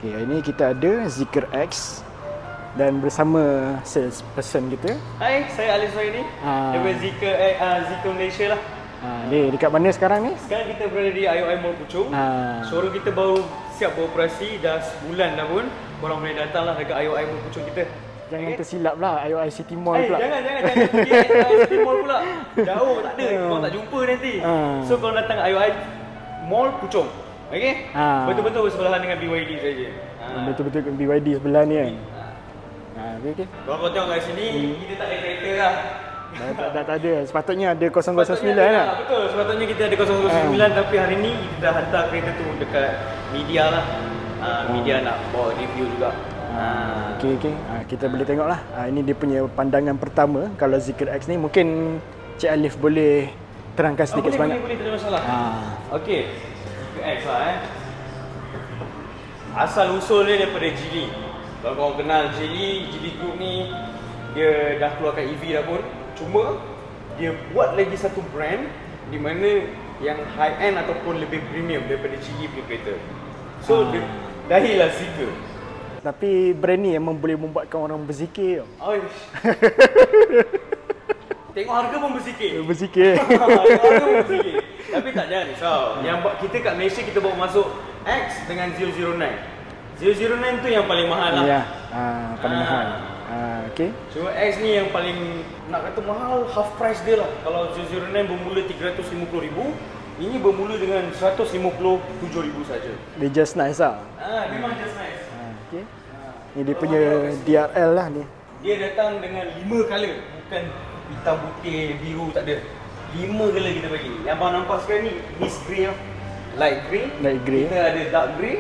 Okay, hari ni kita ada Zeekr X dan bersama salesperson kita. Hai, saya Alif Suhaini daripada Zeekr Malaysia lah. Dia dekat mana sekarang ni? Sekarang kita berada di IOI Mall Puchong. Showroom kita baru siap beroperasi, dah sebulan dah pun. Korang boleh datang lah dekat IOI Mall Puchong kita. Jangan tersilap lah IOI City Mall pula. Jangan pergi IOI City Mall pula. Jauh tak ada, korang tak jumpa nanti. So korang datang ke IOI Mall Puchong. Okay? Betul-betul bersebelahan dengan BYD saja. Betul-betul BYD sebelah ni kan. Okay. Kalau kau tengok kat sini, kita tak ada kereta lah. Dah tak ada. Sepatutnya ada 009 lah. Betul, sepatutnya kita ada 009 tapi hari ni kita dah hantar kereta tu dekat media lah. Media nak bawa review juga. Okay. Kita boleh tengok lah. Ini dia punya pandangan pertama kalau Zeekr X ni. Mungkin Cik Alif boleh terangkan sedikit sebanyak. Boleh, tak ada masalah. Okay, Zeekr X lah Asal usul dia daripada Geely. Kalau korang kenal Geely Group ni, dia dah keluarkan EV dah pun. Cuma dia buat lagi satu brand di mana yang high end ataupun lebih premium daripada Geely punya kereta. So dia lahirlah Zeekr. Tapi brand ni memang boleh membuatkan orang berzikir. Tengok harga pun berzikir. Berzikir. Tengok harga pun berzikir. Tapi tak, jangan risau. Yang kita kat Malaysia kita bawa masuk X dengan 009. 009 tu yang paling mahal lah. Ya, paling mahal. Okay. Cuma X ni yang paling, nak kata mahal, half price dia lah. Kalau 009 bermula 350,000, ini bermula dengan 157,000 saja. Dia just nice lah. Memang just nice. Okay. Ni dia punya DRL lah ni. Dia datang dengan 5 color, bukan hitam, putih, biru, tak ada. 5 color kita bagi. Yang abang nampak sekarang ni mist grey lah. Light grey. Kita ada dark grey.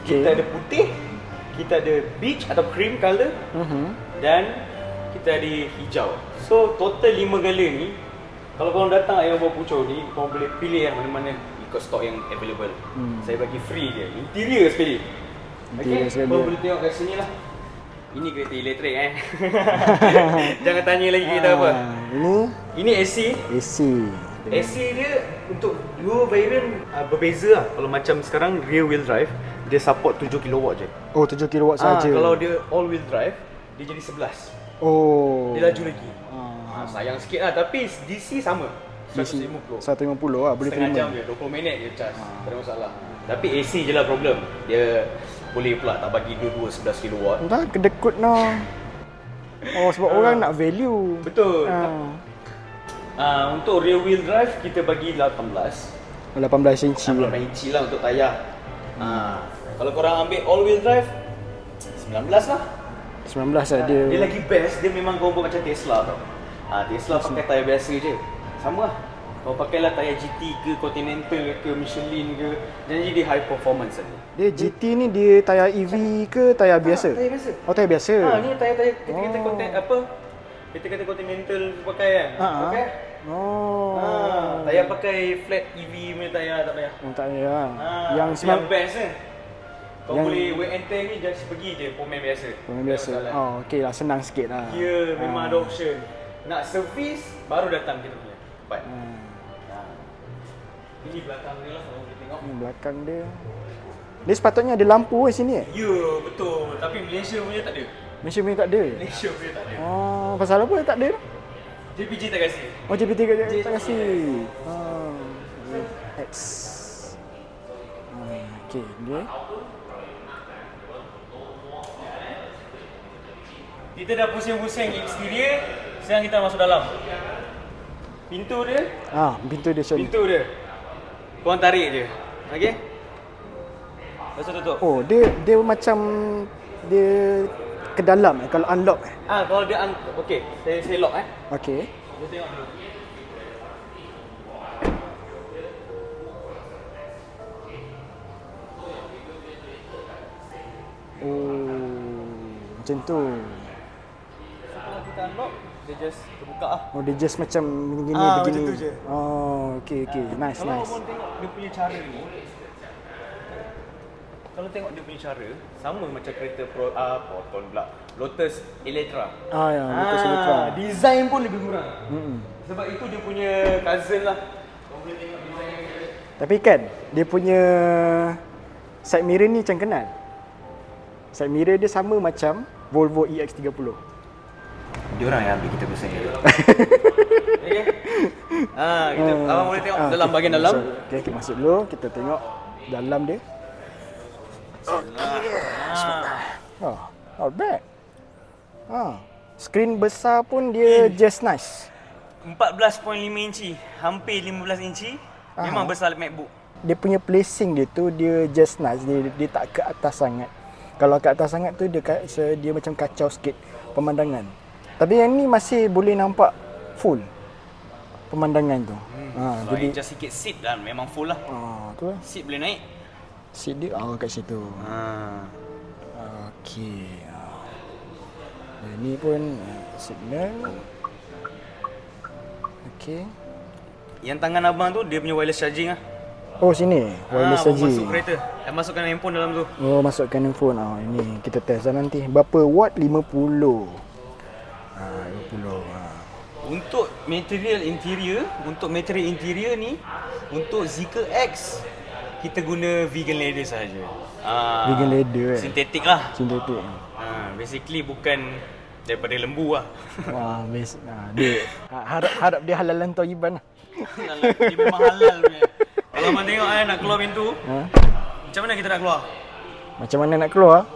Kita ada putih. Kita ada beige atau cream color. Dan kita ada hijau. So total 5 color ni, kalau korang datang IOI Mall Puchong ni, korang boleh pilih yang mana-mana ikut stok yang available. Saya bagi free je. Interior sekali. Okay, korang boleh tengok kat sini lah. Ini kereta elektrik Jangan tanya lagi kereta apa. Ini AC. AC dia untuk dua variant berbeza lah. Kalau macam sekarang rear wheel drive, dia support 7 kW je. Oh, 7 kW saja. Kalau dia all wheel drive, dia jadi 11. Dia laju lagi. Sayang sikit lah, tapi DC sama. 150 lah, boleh terima. Setengah jam je, 20 minit je charge. Tak ada masalah. Tapi AC je lah problem. Dia boleh pula tak bagi dua-dua 11 kW. Entah, kedekut no. Sebab orang nak value. Betul. Untuk rear wheel drive kita bagi 18 inci. 18 inci lah untuk tayar. Kalau korang ambil all wheel drive 19 lah. 19 lah dia. Dia lagi best, dia memang combo macam Tesla tau. Tesla pakai tayar biasa je. Sama lah. Kau pakailah tayar GT ke Continental ke Michelin ke, jadi dia high performance tadi. Dia GT ni dia tayar EV ke tayar biasa? Tayar biasa. Oh, tayar biasa. Ni tayar kita kata Continental pakai kan. Pakai. Tayar pakai flat EV punya tayar tak payah. Tak payah. Yang best kan. Kau boleh wear and tear ni just pergi je Pomen biasa. Okey lah, senang sikit lah. Ya, memang ada option. Nak service baru datang kita punya tempat. Ini belakang dia lah, kalau boleh tengok. Belakang dia. Dia sepatutnya ada lampu kat sini Ya, betul. Tapi Malaysia punya tak ada. Malaysia punya tak ada? Malaysia punya tak ada. Pasal apa tak ada? JPG tak kasih. JPG tak kasih. X. Okey, dia. Kita dah pusing-pusing exterior, sekarang kita masuk dalam. Pintu dia. Pintu dia sorry. Pintu dia. Korang tarik je. Okey? Lepas tu tutup. Dia macam dia ke dalam kalau unlock kalau dia okey, saya lock Okey. Kita tengok dulu. Macam tu. Kalau kita unlock, dia just terbuka lah. Dia just macam begini. Macam tu je. Okey. Nice. Kalau korang tengok dia punya cara ni, kalau tengok dia punya cara, sama macam kereta Proton pula, Lotus Electra. Lotus Electra. Design pun lebih murah. Sebab itu dia punya cousin lah. Korang boleh tengok design dia. Tapi kan, dia punya side mirror ni macam kenal. Side mirror dia sama macam Volvo EX30. Dia orang yang ambil kita pesan dia. Okey. Kita abang boleh tengok dalam bahagian dalam. Okey, kita masuk dulu, kita tengok dalam dia. Not bad. Skrin besar pun dia just nice. 14.5 inci, hampir 15 inci. Memang besar MacBook. Dia punya placing dia tu dia just nice. Dia tak ke atas sangat. Kalau ke atas sangat tu dia macam kacau sikit pemandangan. Tapi yang ni masih boleh nampak full pemandangan tu. Jadi just sikit seat dan memang full lah. Tu lah. Seat boleh naik. Seat dia kat situ. Okey. Ini pun signal. Okey. Yang tangan abang tu dia punya wireless charging lah. Oh sini, wireless charging. Masuk kereta. Masukkan handphone dalam tu. Oh, masukkan handphone. Ini kita test lah nanti. Berapa watt? 50. 50. Untuk material interior ni, untuk Zeekr X kita guna vegan leather sahaja. Vegan leather sintetik lah. Sintetik. Basically bukan daripada lembu lah. Dia harap dia halalan Thaiban lah. Dia memang halal punya. Kalau abang tengok nak keluar pintu, macam mana kita nak keluar? Macam mana nak keluar?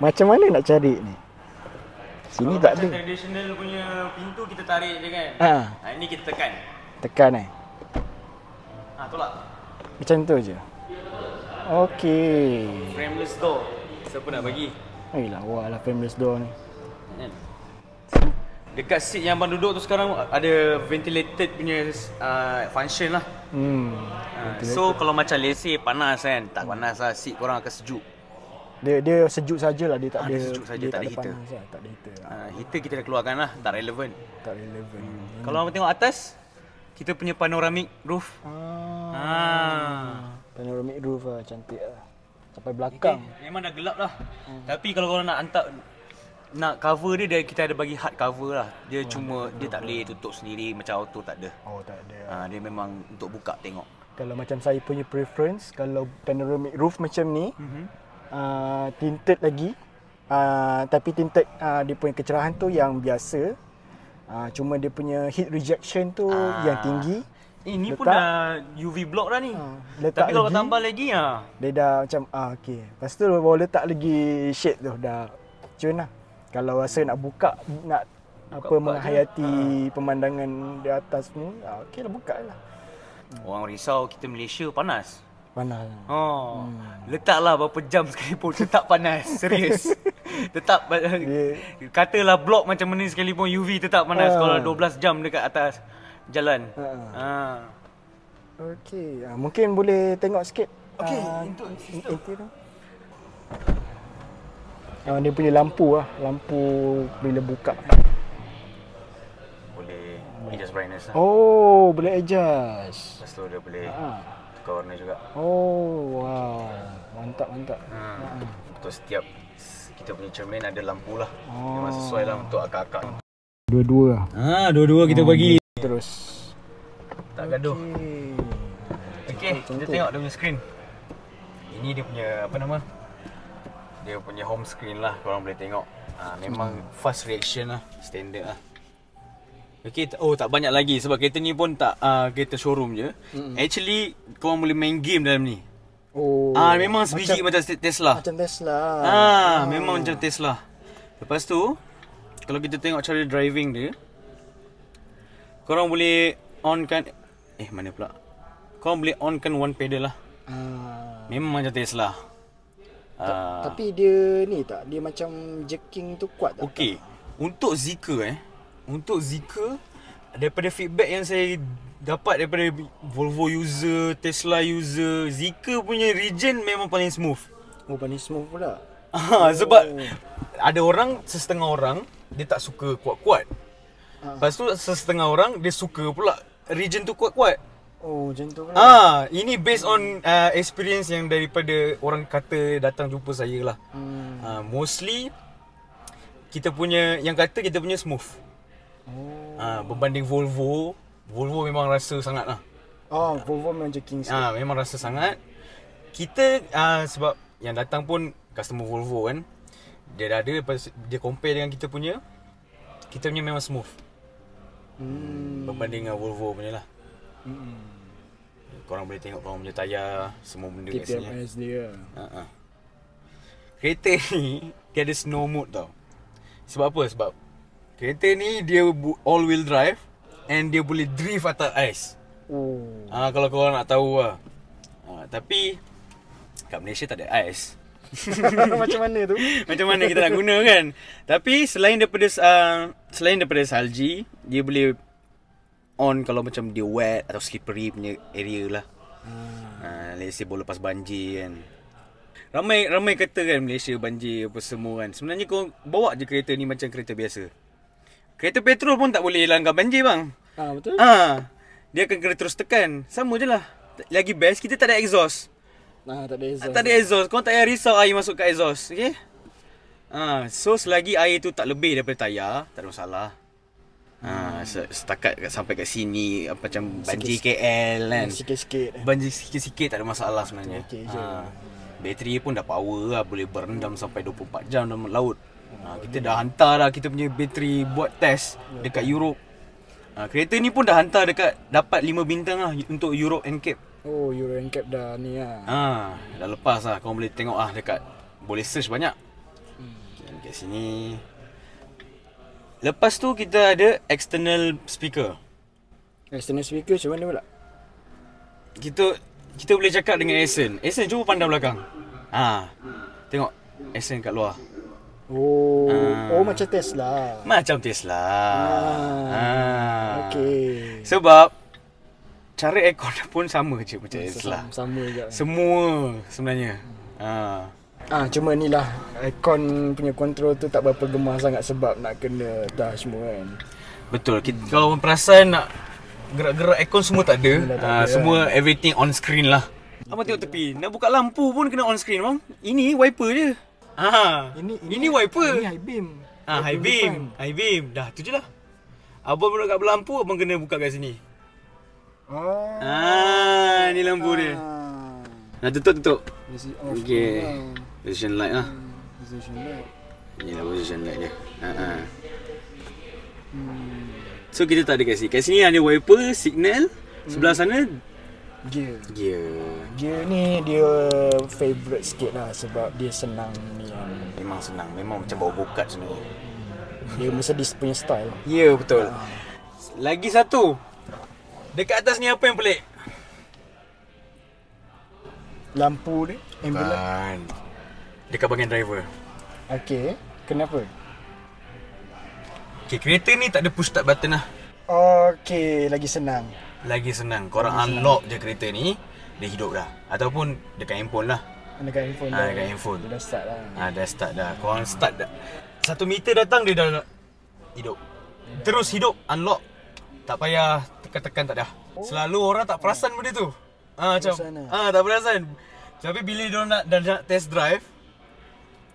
Macam mana nak cari ni? Sini kalau tak ada. Traditional punya pintu kita tarik je kan. Ini kita tekan. Tekan Tolak. Macam tu je. Okey. Frameless door. Siapa nak bagi? Lawa lah frameless door ni. Dekat seat yang abang duduk tu sekarang ada ventilated punya function lah. So kalau macam let's say panas kan, tak panas lah, seat korang akan sejuk. Dia sejuk sajalah, dia tak ada sejuk saja, tak ada heater. Tak ada heater. Heater kita dah keluarkan lah, tak relevan. Kalau abang tengok atas, kita punya panoramic roof. Panoramic roof lah, cantik lah. Sampai belakang. Memang dah gelap lah. Tapi kalau korang nak cover dia, kita ada bagi hard cover lah. Dia dia tak boleh tutup sendiri macam auto, tak ada. Tak ada. Dia memang untuk buka tengok. Kalau macam saya punya preference, kalau panoramic roof macam ni, tinted lagi. Tapi tinted dia punya kecerahan tu yang biasa. Cuma dia punya heat rejection tu yang tinggi. Ini pun dah UV block dah ni. Tapi kalau lagi, tambah lagi dia dah macam okey. Lepas tu baru letak lagi shade tu dah cun lah. Kalau rasa nak buka menghayati pemandangan di atas ni, okeylah buka lah. Orang risau kita Malaysia panas. Panas. Letaklah berapa jam sekalipun tetap panas. Serius. Tetap katalah blok macam mana sekalipun UV tetap panas kalau 12 jam dekat atas jalan. Okey, mungkin boleh tengok sikit. Okey, interior. Dia punya lampu lampu bila buka. Boleh adjust brightness lah. Boleh adjust. Lepas tu dia boleh tukar warna juga. Wow. Mantap. Untuk setiap kita punya cermin ada lampu lah. Memang sesuai lah untuk akak-akak. Dua-dua. Dua-dua kita bagi. Terus. Tak gaduh. Okey, kita tengok dia punya screen. Ini dia punya dia punya home screen lah, korang boleh tengok. Memang fast reaction lah, standard lah. Okey, tak banyak lagi sebab kereta ni pun tak kereta showroom je. Actually, korang boleh main game dalam ni. Memang sebiji macam Tesla. Memang macam Tesla. Lepas tu, kalau kita tengok cara driving dia, korang boleh onkan mana pula? Korang boleh onkan one pedal lah. Memang macam Tesla. Tapi dia ni tak, dia macam jerking tu kuat tak? Okey. Untuk Zeekr daripada feedback yang saya dapat daripada Volvo user, Tesla user, Zeekr punya region memang paling smooth. Paling smooth pula. Sebab ada setengah orang dia tak suka kuat-kuat. Lepas tu setengah orang dia suka pula region tu kuat-kuat. Macam tu pula. Ini based on experience yang daripada orang kata datang jumpa saya lah. Mostly kita punya smooth. Berbanding Volvo memang rasa sangat lah. Volvo memang jerking sikit. Memang rasa sangat. Kita sebab yang datang pun customer Volvo kan. Dia dah ada, lepas dia compare dengan kita punya memang smooth. Berbanding dengan Volvo punya lah. Korang boleh tengok korang punya tayar, semua benda kat sini. TPMS dia. Kereta ni dia ada snow mode tau. Sebab apa? Sebab kereta ni dia all wheel drive and dia boleh drift atas ais. Kalau korang nak tahu lah. Tapi kat Malaysia tak ada ais. Macam mana tu? Macam mana kita nak guna kan? Tapi selain daripada salji, dia boleh on kalau macam dia wet atau slippery punya area lah. Let's say boleh lepas banjir kan. Ramai kata kan Malaysia banjir apa semua kan. Sebenarnya kau bawa je kereta ni macam kereta biasa. Kereta petrol pun tak boleh langgar banjir bang. Betul. Dia akan kena terus tekan. Sama je lah. Lagi best kita tak ada exhaust. Tak ada exhaust. Tak ada exhaust. Kau tak payah risau air masuk kat exhaust. Okay? So selagi air tu tak lebih daripada tayar, tak ada masalah. Setakat sampai kat sini macam banjir KL kan. Sikit-sikit. Banjir sikit-sikit tak ada masalah sebenarnya. Okay je. Bateri pun dah power lah, boleh berendam sampai 24 jam dalam laut. Kita dah hantar dah kita punya bateri buat test dekat Europe. Kereta ni pun dah hantar dapat 5 bintang lah untuk Europe NCAP. Euro NCAP dah ni lah. Dah lepas lah. Korang boleh tengok lah dekat, boleh search banyak. Kat sini. Lepas tu kita ada external speaker. External speaker macam mana pula? Kita boleh cakap dengan Accent. Accent cuba pandang belakang. Tengok Accent kat luar. Macam Tesla. Macam Tesla. Okay. Sebab cara aircon pun sama je macam Tesla. Sama je. Semua sebenarnya. Cuma ni lah aircon punya control tu tak berapa gemar sangat sebab nak kena touch semua kan. Betul. Kalau perasan nak gerak-gerak aircon semua tak ada. Semua everything on screen lah. Abang tengok tepi, nak buka lampu pun kena on screen bang. Ini wiper je. Ini wiper. Ini high beam. High beam. Dah tu je lah. Abang nak kat lampu, abang kena buka kat sini. Ni lampu dia. Nak tutup. Okay. Position light lah. Inilah position light dia. So kita tak ada kat sini. Kat sini ada wiper, signal. Sebelah sana Gear ni dia favourite sikit lah sebab dia senang ni kan. memang senang. Memang macam bawa go-kart sebenarnya. Dia Mercedes punya style. Ya, betul. Lagi satu. Dekat atas ni apa yang pelik? Lampu ni, ambulans. Bukan. Dekat bahagian driver. Okay, kenapa? Okay, kereta ni tak ada push start button lah. Okay, lagi senang. Korang unlock je kereta ni, dia hidup dah. Ataupun dekat handphone lah. Dekat handphone dekat handphone. Dia dah start lah. Dah start dah. Korang start dah. 1 meter datang dia dah hidup. Terus hidup, unlock. Tak payah tekan-tekan, tak dah. Selalu orang tak perasan benda tu. Macam tak perasan. Tapi bila dia nak test drive,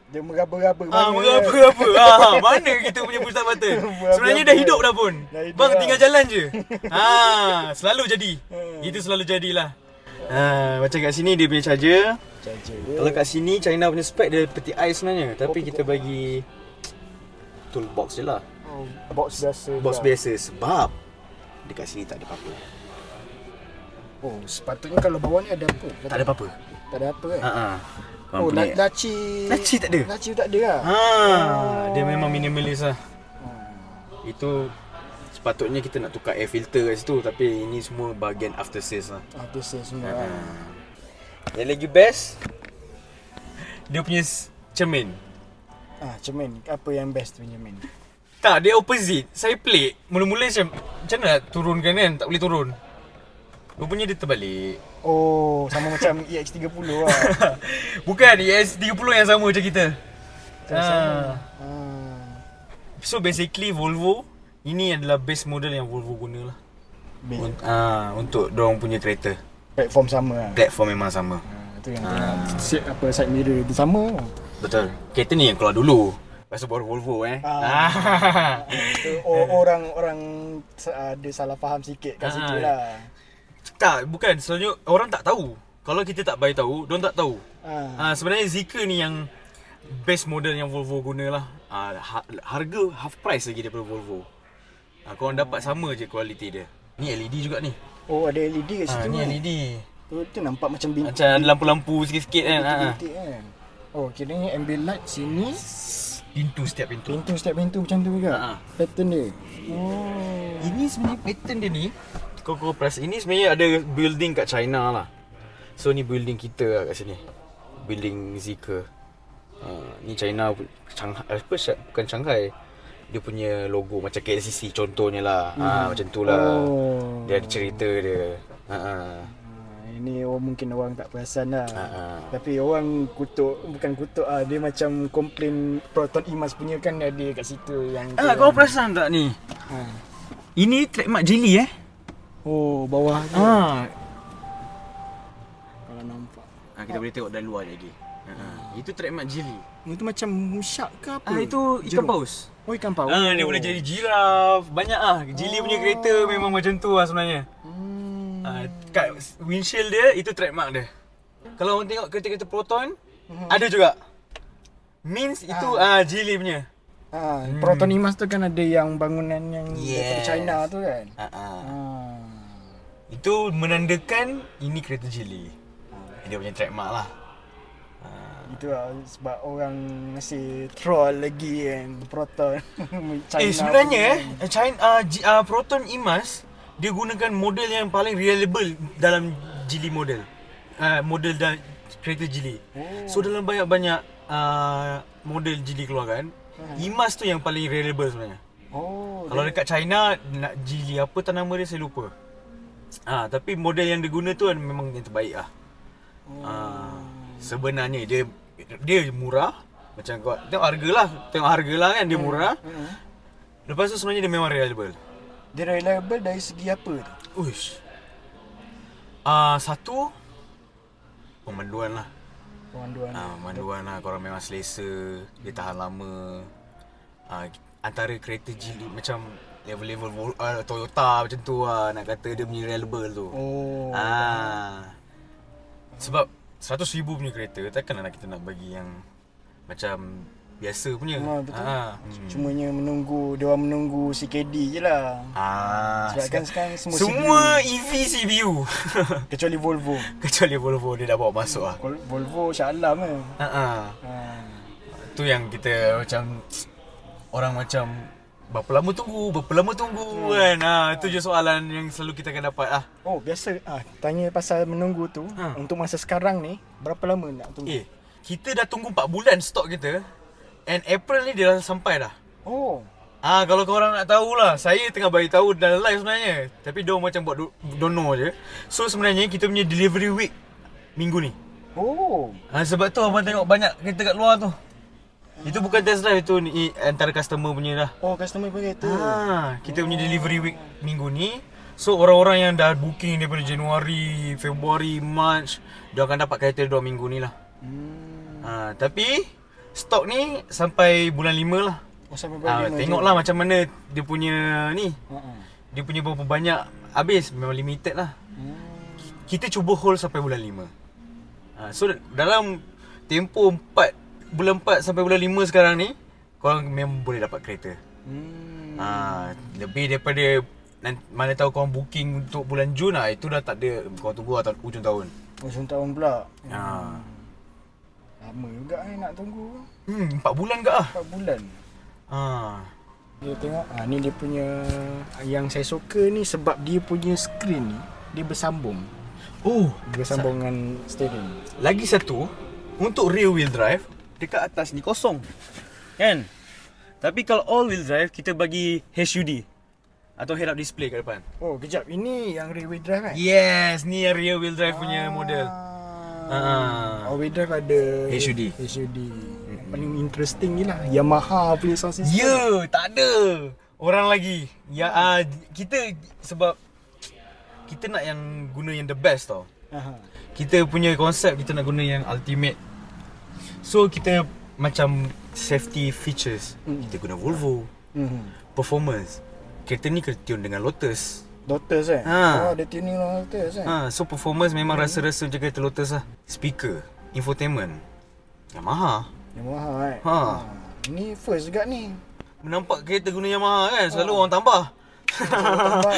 dia meraba-raba mana kita punya push start button. Sebenarnya dah hidup dah pun. Bang tinggal jalan je. Selalu jadi. Itu selalu jadilah. Macam kat sini dia punya charger. Kalau kat sini China punya spec dia peti ais sebenarnya. Tapi kita bagi toolbox je lah. Box biasa. Box biasa sebab dekat sini tak ada apa-apa. Sepatutnya kalau bawah ni ada apa? Tak ada apa-apa. Tak ada apa kan? Laci tak ada. Laci tak ada lah. Dia memang minimalis lah. Itu sepatutnya kita nak tukar air filter kat situ, tapi ini semua bahagian after sales lah. After sales semua. Yang lagi best, dia punya cermin. Cermin. Apa yang best tu cermin? Tak, dia opposite. Saya pelik. Mula-mula macam mana nak turunkan kan? Tak boleh turun. Rupanya dia terbalik. Sama macam EX30 lah. Bukan, EX30 yang sama macam kita. So basically Volvo, ini adalah base model yang Volvo guna lah. Untuk dorang punya kereta. Platform sama lah. Platform memang sama. Itu yang side mirror itu sama. Betul. Kereta ni yang keluar dulu. Lepas tu baru Volvo Orang ada salah faham sikit kat situ lah. Tak, bukan. Selalunya orang tak tahu. kalau kita tak bagi tahu, diorang tak tahu. Sebenarnya Zeekr ni yang best model yang Volvo guna lah. Harga half price lagi daripada Volvo. Korang dapat sama je kualiti dia. Ni LED juga ni. Oh, ada LED kat situ. Ni LED. Tu nampak macam bintang. Macam ada lampu-lampu sikit-sikit kan. Bintik kan. Oh, kiranya ambient light sini. Setiap pintu. Setiap pintu macam tu juga. Pattern dia. Ini sebenarnya pattern dia ni. Kau press. Ini sebenarnya ada building kat China lah. So ni building kita lah kat sini. Building Zeekr. Ni China, bukan Shanghai. Dia punya logo macam KLCC contohnya lah. Macam tu lah. Dia ada cerita dia. Ini mungkin orang tak perasan lah. Tapi orang bukan kutuk dia macam komplain Proton Imas punya kan ada kat situ yang kau perasan tak ni? Ini trademark Geely Oh, bawah tu. Kalau nampak. Kita boleh tengok dari luar lagi. Itu trademark Geely. Itu macam shark ke apa? Itu ikan paus. Oh, ikan paus. Dia boleh jadi jiraf. Banyak Geely punya kereta memang macam tu lah sebenarnya. Kat windshield dia, itu trademark dia. Kalau orang tengok kereta-kereta Proton, ada juga. Means itu Geely punya. Proton Imas tu kan ada yang bangunan yang daripada China tu kan. Itu menandakan ini kereta Geely. Dia punya trademark lah. Itu lah sebab orang masih troll lagi kan Proton China. Sebenarnya Proton Imas dia gunakan model yang paling reliable dalam Geely model. Model kereta Geely. So dalam banyak-banyak model Geely keluarkan, Imas tu yang paling reliable sebenarnya. Kalau dekat China nak Geely apa tak nama dia saya lupa. Tapi model yang dia guna tu memang yang terbaik lah. Sebenarnya dia murah. Macam kau tengok harga lah kan, dia murah. Lepas tu sebenarnya dia memang reliable. Dia reliable dari segi apa tu? Satu pemanduan lah. Pemanduan lah. Korang memang selesa. Dia tahan lama. Antara kereta Geely macam level-level Toyota macam tu lah. Nak kata dia punya reliable tu. Sebab 100,000 punya kereta, takkanlah kita nak bagi yang macam biasa punya. Betul. Cumanya diorang menunggu CKD je lah. Sebab kan sekarang semua EV CBU. Kecuali Volvo. Dia dah bawa masuk lah. Volvo Shah Alam kan. Tu yang kita macam orang macam berapa lama tunggu kan. Itu je soalan yang selalu kita akan dapat lah. Biasa tanya pasal menunggu tu. Untuk masa sekarang ni berapa lama nak tunggu? Kita dah tunggu 4 bulan stok kita. And April ni dia dah sampai dah. Kalau korang nak tahulah, saya tengah bagi tahu dalam live sebenarnya. Tapi diorang macam buat dono je. So sebenarnya kita punya delivery week minggu ni. Sebab tu abang tengok banyak kereta kat luar tu. Itu bukan test drive, itu antara customer punya dah. Customer punya tu. Kita punya delivery week minggu ni. So orang-orang yang dah booking daripada Januari, Februari, March, dia akan dapat kereta 2 minggu ni lah. Tapi stok ni sampai bulan 5 lah. Sampai bulan 5 tengoklah macam mana dia punya ni. Dia punya berapa banyak habis, memang limited lah. Kita cuba hold sampai bulan 5. So dalam tempoh bulan 4 sampai bulan 5 sekarang ni, korang memang boleh dapat kereta. Lebih daripada mana tahu korang booking untuk bulan Jun itu dah tak ada. Korang tunggu hujung tahun. Hujung tahun pula. Lama juga nak tunggu. 4 bulan ke 4 bulan. Dia tengok ni dia punya yang saya suka ni sebab dia punya skrin ni dia bersambung. Bersambung dengan steering. Lagi satu, untuk rear wheel drive dekat atas ni kosong. Kan? Tapi kalau all wheel drive kita bagi HUD atau head up display kat depan. Kejap, ini yang rear wheel drive kan? Yes, ni yang rear wheel drive punya model. All wheel drive ada HUD. Paling interesting ni lah Yamaha punya sound system. Tak ada orang lagi. Kita sebab kita nak yang guna yang the best tau. Kita punya konsep kita nak guna yang ultimate. So kita macam safety features, kita guna Volvo. Performance, kereta ni kena tune dengan Lotus. Lotus Ha. Oh, dia tuning Lotus So performance memang rasa-rasa macam kereta Lotus lah. Speaker, infotainment, Yamaha. Yamaha Ha. Ni first juga ni. Menampak kereta guna Yamaha kan, selalu orang tambah.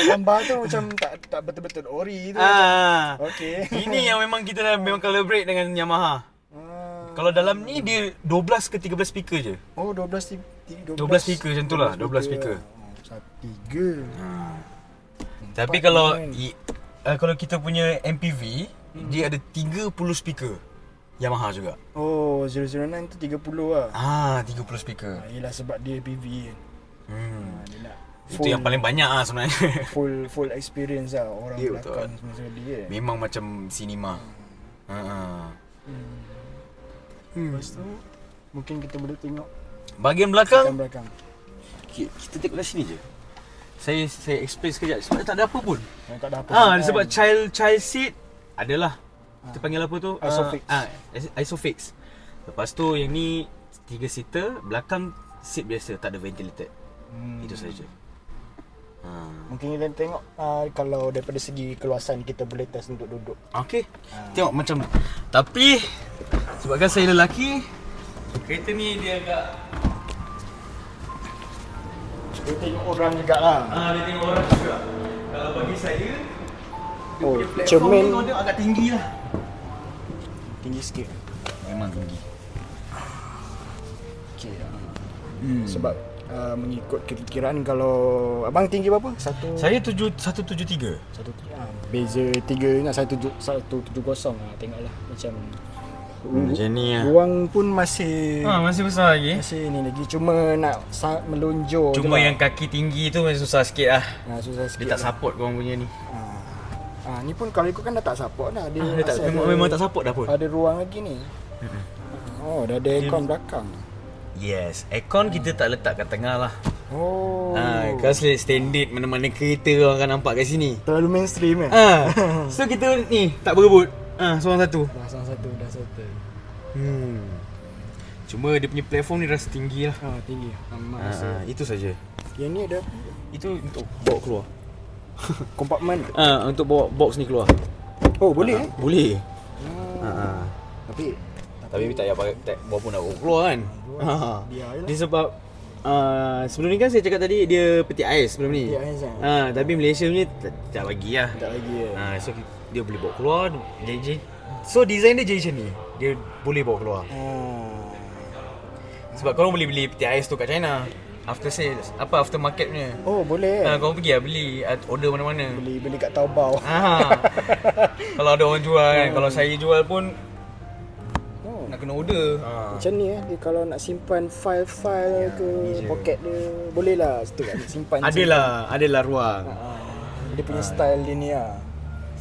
Tambah tu macam tak betul-betul ori tu. Okey. Ini yang memang kita dah memang collaborate dengan Yamaha. Kalau dalam ni dia 12 ke 13 speaker je. Oh, 12 speaker macam tu lah, 12 speaker. Tiga. Tapi kalau kalau kita punya MPV, dia ada 30 speaker Yamaha juga. Oh, 009 tu 30 lah. 30 speaker. Yelah sebab dia PV kan. Dia nak Itu yang paling banyak lah sebenarnya. full experience lah orang belakang semua dia. Memang macam cinema. Lepas tu mungkin kita boleh tengok Bahagian belakang. Kita tengok dari sini je. Saya explain sekejap sebab tak ada apa pun. Tak ada apa. Sebab child seat adalah kita panggil apa tu? Isofix. Isofix. Lepas tu yang ni 3 seater, belakang seat biasa, tak ada ventilated. Itu saja. Mungkin kita tengok kalau daripada segi keluasan kita boleh test untuk duduk. Okey. Tengok macam tapi sebabkan saya lelaki, kereta ni dia agak Dia tengok orang jugalah. dia tengok orang juga. Kalau bagi saya dia punya platform cermin ni dia agak tinggi lah. tinggi sikit. Memang tinggi. Okey. Sebab mengikut kiraan kalau abang tinggi berapa? Saya 173. Beza 3 nak 170 tengoklah macam Macam ni lah. ruang pun masih Masih besar lagi. masih ni lagi, cuma nak melonjor Cuma je yang kaki tinggi tu masih susah sikit lah. susah sikit Dia tak support korang punya ni. ni pun kalau ikut kan dah tak support dah. Dia, Dia tak, memang tak support dah pun. ada ruang lagi ni. Oh, dah ada aircon belakang. Yes, aircon kita tak letak kat tengah lah. Oh. Kau standard mana-mana kereta orang akan nampak kat sini. Terlalu mainstream So kita ni tak berebut. Seorang satu. Dah satu dah settle. Cuma dia punya platform ni rasa tinggi lah. Tinggi. Itu saja. Yang ni ada Itu untuk bawa keluar. kompartmen. Untuk bawa box ni keluar. Oh, boleh Boleh. Tapi tak payah pakai bawa pun nak bawa keluar kan. biarlah. Dia sebab sebelum ni kan saya cakap tadi dia peti ais sebelum ni. Peti ais, Tapi Malaysia ni tak bagi lah. Tak lagi So dia boleh bawa keluar. So design dia jadi macam ni. Dia boleh bawa keluar. Sebab korang boleh beli peti ais tu kat China. After sales, after market punya. Oh, boleh. Korang pergi lah beli, order mana-mana. Beli kat Taobao. Kalau ada orang jual kan. Kalau saya jual pun nak kena order. Macam ni dia kalau nak simpan file-file ke poket dia, boleh lah situ kan simpan. Adalah ruang. Dia punya style dia ni lah.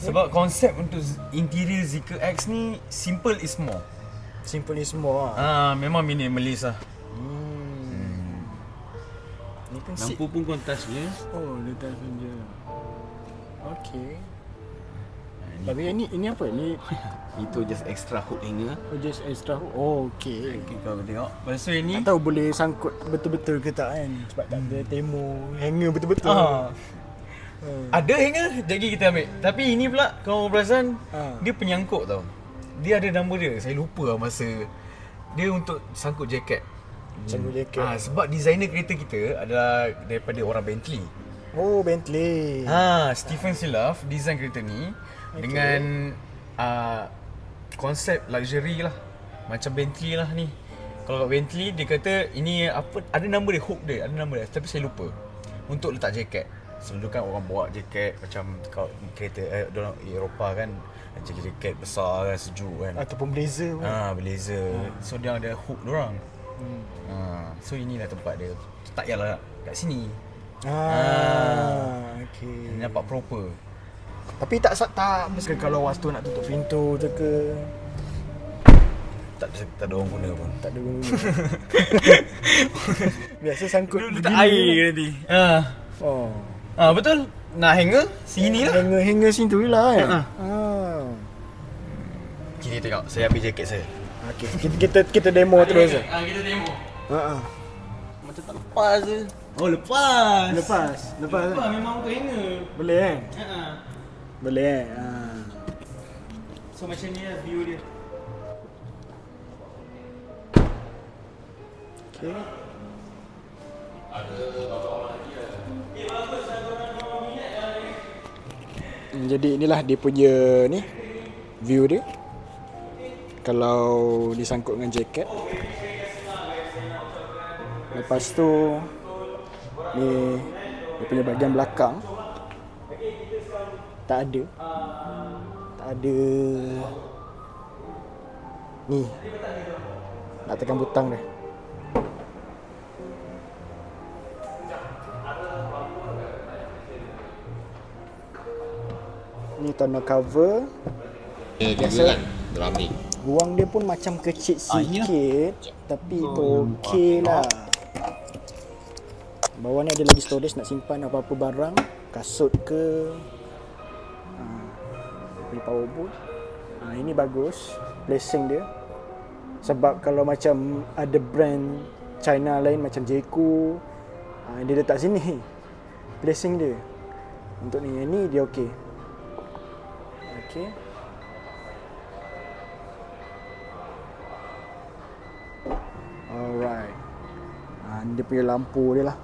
Sebab konsep untuk interior Zeekr X ni simple is more. Simple ni semua Memang minimalis lah. Ni pun Lampu pun kontas je. Oh, dia touch je. Okey. Tapi ini apa? Ni Itu just extra hook hanger. just extra hook. Oh, okey. Kau tengok. Lepas tu ini Tak tahu boleh sangkut betul-betul ke tak kan? Sebab tak ada temo hanger betul-betul. ada hanger, jadi kita ambil. Tapi ini pula kau perasan dia penyangkut tau. Dia ada nama dia. Saya lupa lah masa. Dia untuk sangkut jaket. Sangkut jaket. Sebab designer kereta kita adalah daripada orang Bentley. Oh, Bentley. Stephen Silaf design kereta ni dengan konsep luxury lah. Macam Bentley lah ni. Kalau kat Bentley dia kata ini apa, ada nama dia, hook dia, ada nama dia, tapi saya lupa. Untuk letak jaket. Selalu kan orang bawa jaket macam kereta orang Eropah kan, jaket besar kan, sejuk kan, Ataupun blazer pun. blazer. So dia ada hook diorang. So inilah tempat dia. Tak payahlah kat sini. Okey. Nampak proper. Tapi tak ke kalau waktu nak tutup pintu tu ke? Tak ada orang guna pun. Tak ada guna. Biasa sangkut Letak air nanti. Betul. Nak hanger sini lah. Hanger sini tu lah kan. Kini tengok, saya ambil jaket saya. Okey, kita demo terus. Kita demo. Ha. Macam tak lepas je. Oh, lepas. Lepas Memang untuk hanger. boleh kan? Boleh So macam ni lah view dia. Okay. Jadi inilah dia punya ni view dia. Kalau disangkut dengan jaket. Lepas tu ni dia punya bahagian belakang. Tak ada ni. Nak tekan butang dia. Ni tonal cover. Biasa kan drumming. Ruang dia pun macam kecil sikit, tapi okey lah. Bawah ni ada lagi storage nak simpan apa-apa barang, kasut ke. Ni power board. Ini bagus placing dia. Sebab kalau macam ada brand China lain macam Jayco, dia letak sini placing dia. Untuk ni dia okey. Okey. Alright. Ni dia punya lampu dia lah.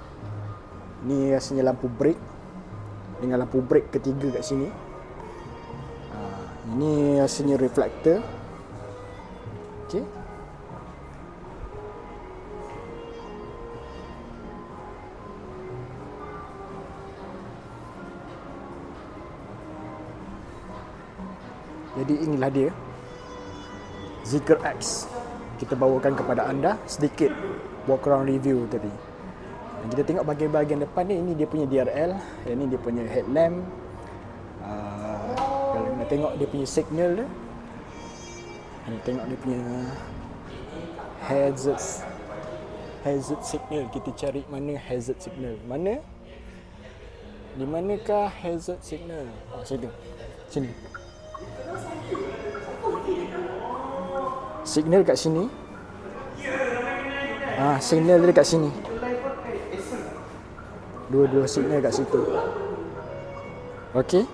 Ni rasanya lampu brake. Dengan lampu brake ketiga kat sini. Ini rasanya reflector. Okey. Jadi inilah dia Zeekr X. Kita bawakan kepada anda sedikit walk around review tadi. Dan kita tengok bahagian-bahagian depan ni, ini dia punya DRL, yang ni dia punya headlamp. Kalau nak tengok dia punya signal dia, kita tengok dia punya hazard signal. Kita cari mana hazard signal. Mana? Di manakah hazard signal? Situ. Sini. Signal kat sini. Signal dia kat sini. Dua signal kat situ. Okey.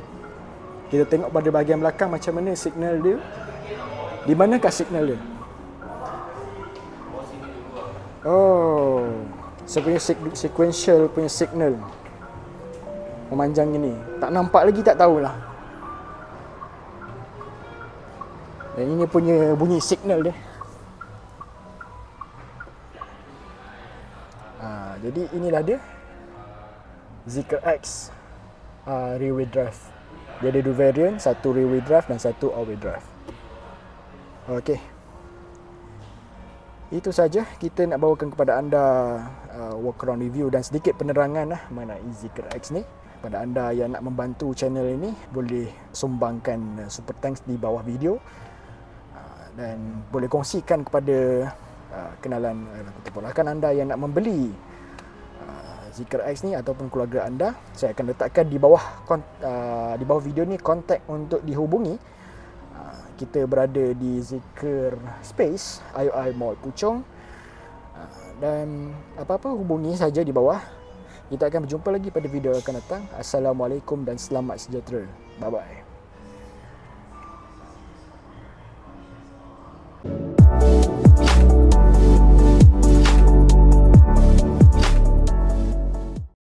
Kita tengok pada bahagian belakang macam mana signal dia. Di manakah signal dia? Oh, sebenarnya sequential punya signal. Memanjang ini. Tak nampak lagi, tak tahulah. Dan ini punya bunyi signal dia. Jadi inilah dia Zeekr X rear wheel drive. Dia ada dua variant, satu rear wheel drive dan satu all wheel drive. Okey. Itu saja kita nak bawakan kepada anda walk around review dan sedikit penerangan mengenai Zeekr X ni. Pada anda yang nak membantu channel ini, boleh sumbangkan super thanks di bawah video. Dan boleh kongsikan kepada kenalan keponakan anda yang nak membeli Zeekr X ni ataupun keluarga anda. Saya akan letakkan di bawah video ni kontak untuk dihubungi. Kita berada di Zeekr Space IOI Mall Puchong, dan apa-apa hubungi saja di bawah. Kita akan berjumpa lagi pada video akan datang. Assalamualaikum dan selamat sejahtera. Bye bye.